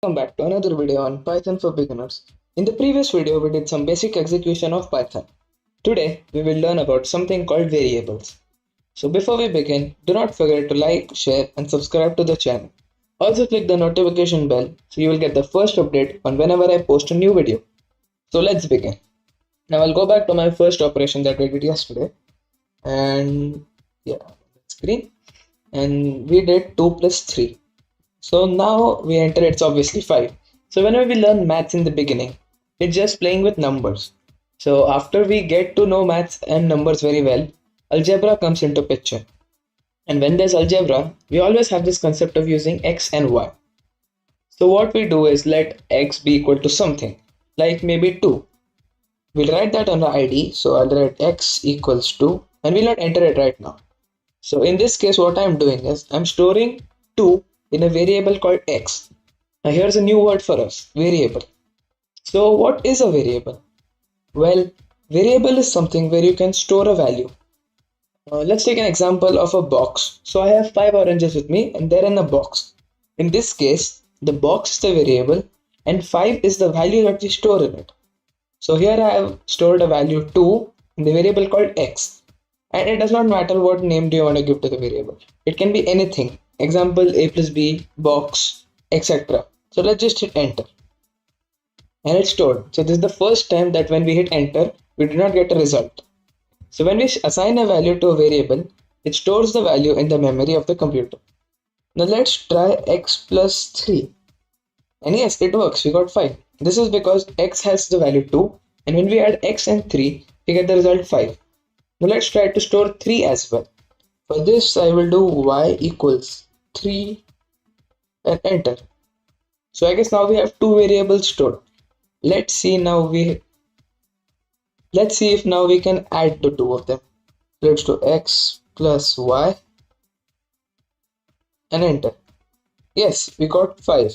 Welcome back to another video on Python for beginners. In the previous video, we did some basic execution of Python. Today, we will learn about something called variables. So before we begin, do not forget to like, share and subscribe to the channel. Also click the notification bell so you will get the first update on whenever I post a new video. So let's begin. Now I'll go back to my first operation that we did yesterday and yeah, screen, and we did 2 plus 3. So now we enter it's obviously 5. So whenever we learn maths in the beginning, it's just playing with numbers. So after we get to know maths and numbers very well, algebra comes into picture. And when there's algebra, we always have this concept of using x and y. So what we do is let x be equal to something, like maybe 2. We'll write that on the ID, so I'll write x equals 2 and we'll not enter it right now. So in this case, what I'm doing is I'm storing 2 in a variable called x. Now here's a new word for us, variable. So what is a variable? Well, variable is something where you can store a value. Let's take an example of a box. So I have 5 oranges with me and they're in a box. In this case, the box is the variable and 5 is the value that we store in it. So here I have stored a value 2 in the variable called x. And it does not matter what name do you want to give to the variable. It can be anything. Example a plus b, box, etc. So let's just hit enter. And it's stored. So this is the first time that when we hit enter, we do not get a result. So when we assign a value to a variable, it stores the value in the memory of the computer. Now let's try x plus 3. And yes, it works. We got 5. This is because x has the value 2. And when we add x and 3, we get the result 5. Now let's try to store 3 as well. For this, I will do y equals 3 and enter. So I guess now we have two variables stored. Let's see if now we can add the two of them. Let's do x plus y and enter. Yes, we got 5.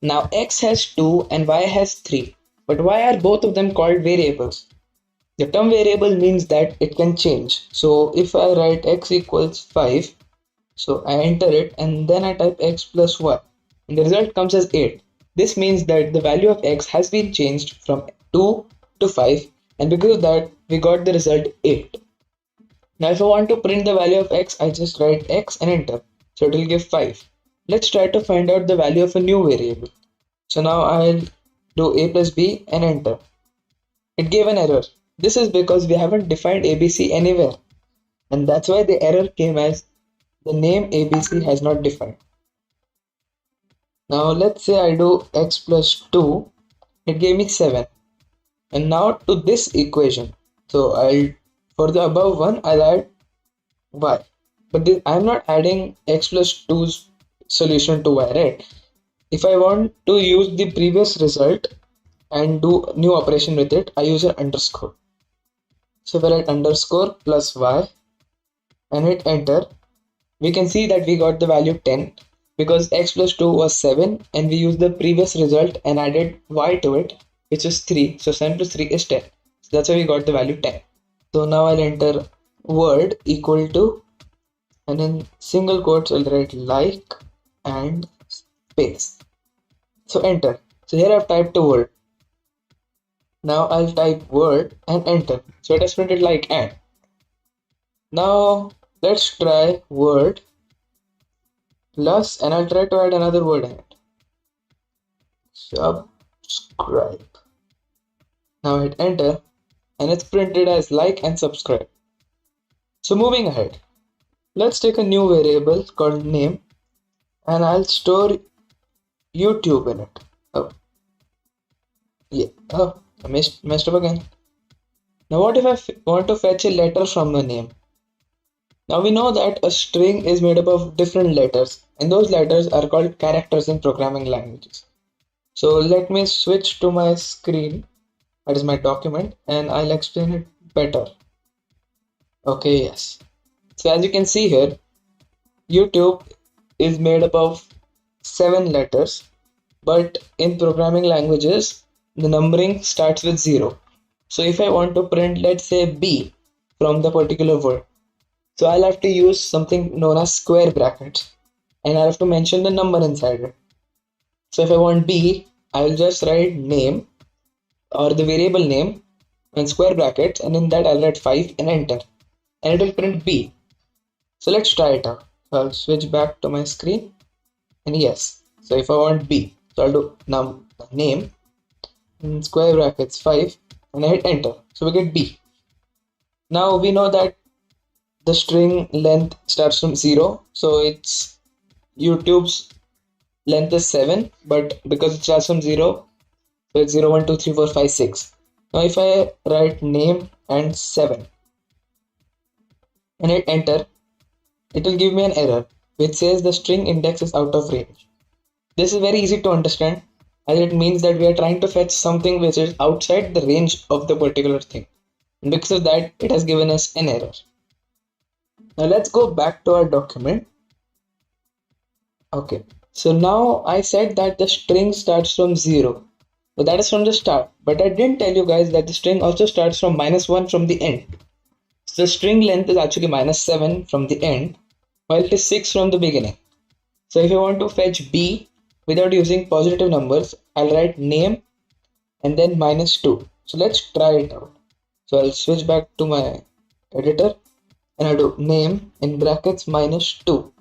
Now x has 2 and y has 3. But why are both of them called variables? The term variable means that it can change. So if I write x equals 5, so I enter it and then I type x plus y and the result comes as 8. This means that the value of x has been changed from 2 to 5 and because of that we got the result 8. Now if I want to print the value of x, I just write x and enter. So it will give 5. Let's try to find out the value of a new variable. So now I'll do a plus b and enter. It gave an error. This is because we haven't defined ABC anywhere. And that's why the error came as the name ABC has not defined. Now let's say I do x plus 2, it gave me 7. And now to this equation, so for the above one I'll add y. But I'm not adding x plus 2's solution to y, right? If I want to use the previous result and do new operation with it, I use an underscore. So if I write underscore plus y and hit enter, we can see that we got the value 10 because x plus 2 was 7 and we used the previous result and added y to it, which is 3. So 7 plus 3 is 10. So that's why we got the value 10. So now I'll enter word equal to, and in single quotes I'll write like and space. So enter. So here I've typed the word. Now I'll type word and enter. So it has printed like and. Now let's try word plus and I'll try to add another word in it. Subscribe. Now hit enter and it's printed as like and subscribe. So moving ahead, let's take a new variable called name and I'll store YouTube in it. Oh, yeah. Oh, I messed up again. Now what if I want to fetch a letter from the name? Now we know that a string is made up of different letters and those letters are called characters in programming languages. So let me switch to my screen, that is my document, and I'll explain it better. Okay, yes. So as you can see here, YouTube is made up of 7 letters, but in programming languages, the numbering starts with 0. So if I want to print, let's say B from the particular word, so I'll have to use something known as square brackets and I'll have to mention the number inside it. So if I want B, I'll just write name or the variable name in square brackets, and in that I'll write 5 and enter, and it will print B. So let's try it out. So I'll switch back to my screen, and yes. So if I want B, so I'll do name in square brackets 5 and I hit enter. So we get B. Now we know that the string length starts from 0, so it's YouTube's length is 7, but because it starts from 0, so it's 0, 1, 2, 3, 4, 5, 6. Now if I write name and 7 and hit enter, it will give me an error which says the string index is out of range. This is very easy to understand, as it means that we are trying to fetch something which is outside the range of the particular thing. And because of that, it has given us an error. Now let's go back to our document. Okay, so now I said that the string starts from 0. So that is from the start, but I didn't tell you guys that the string also starts from -1 from the end. So the string length is actually -7 from the end, while it is 6 from the beginning. So if I want to fetch B without using positive numbers, I'll write name and then -2. So let's try it out. So I'll switch back to my editor and I'll do name in brackets -2,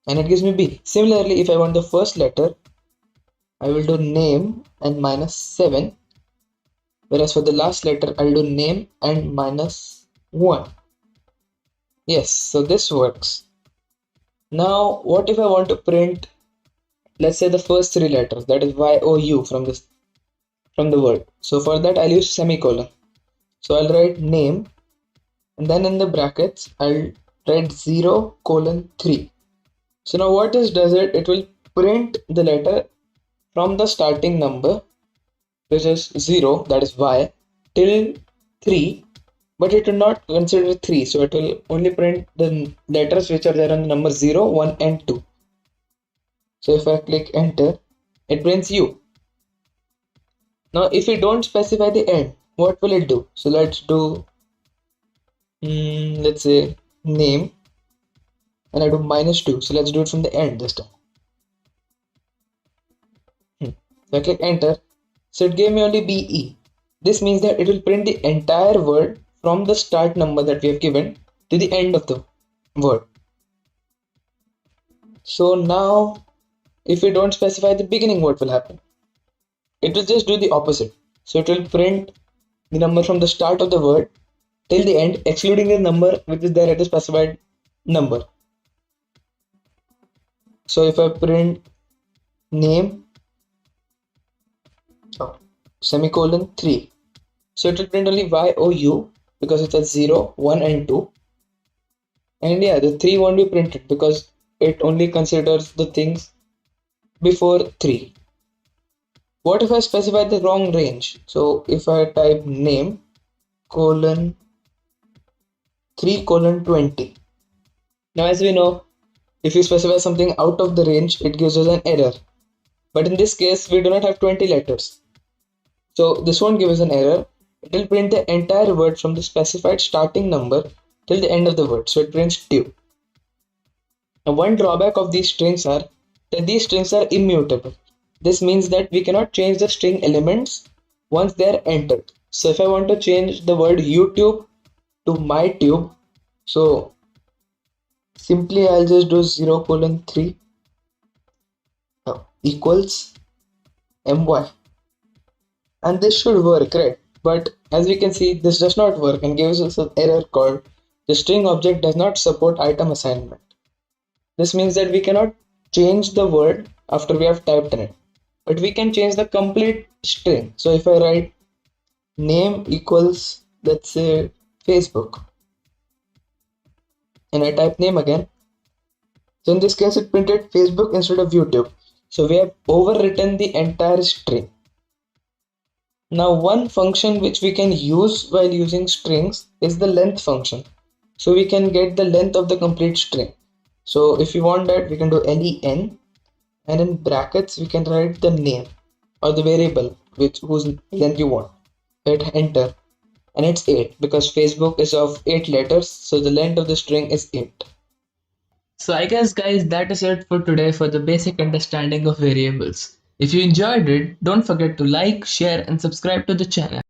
and it gives me B. Similarly, if I want the first letter, I will do name and -7, whereas for the last letter, I'll do name and -1. Yes, so this works. Now, what if I want to print, let's say, the first three letters, that is Y O U from the word. So for that, I'll use semicolon. So I'll write name, and then in the brackets, I'll write 0:3. So now what this does, it will print the letter from the starting number, which is 0, that is Y, till 3, but it will not consider 3, so it will only print the letters which are there on the number 0, 1 and 2. So if I click enter, it prints U. Now if we don't specify the end, what will it do? So let's do, let's say name, and I do -2, so let's do it from the end this time. So I click enter, so it gave me only BE. This means that it will print the entire word from the start number that we have given to the end of the word. So now if we don't specify the beginning, what will happen? It will just do the opposite. So it will print the number from the start of the word till the end, excluding the number which is there at the specified number. So if I print name semicolon 3, so it will print only YOU because it's at 0, 1 and 2. And yeah, the 3 won't be printed because it only considers the things before 3. What if I specify the wrong range? So if I type name colon 3:20. Now as we know, if you specify something out of the range, it gives us an error. But in this case, we do not have 20 letters. So this won't give us an error. It will print the entire word from the specified starting number till the end of the word. So it prints 2. Now one drawback of these strings are that these strings are immutable. This means that we cannot change the string elements once they are entered. So if I want to change the word YouTube to my tube, so simply I'll just do 0:3 equals my, and this should work, right? But as we can see, this does not work and gives us an error called the string object does not support item assignment. This means that we cannot change the word after we have typed in it, but we can change the complete string. So if I write name equals, let's say, Facebook, and I type name again, so in this case it printed Facebook instead of YouTube. So we have overwritten the entire string. Now one function which we can use while using strings is the length function. So we can get the length of the complete string. So if you want that, we can do len, and in brackets we can write the name or the variable whose length you want. Hit enter, and it's 8 because Facebook is of 8 letters, so the length of the string is 8. So I guess guys that is it for today for the basic understanding of variables. If you enjoyed it, don't forget to like, share and subscribe to the channel.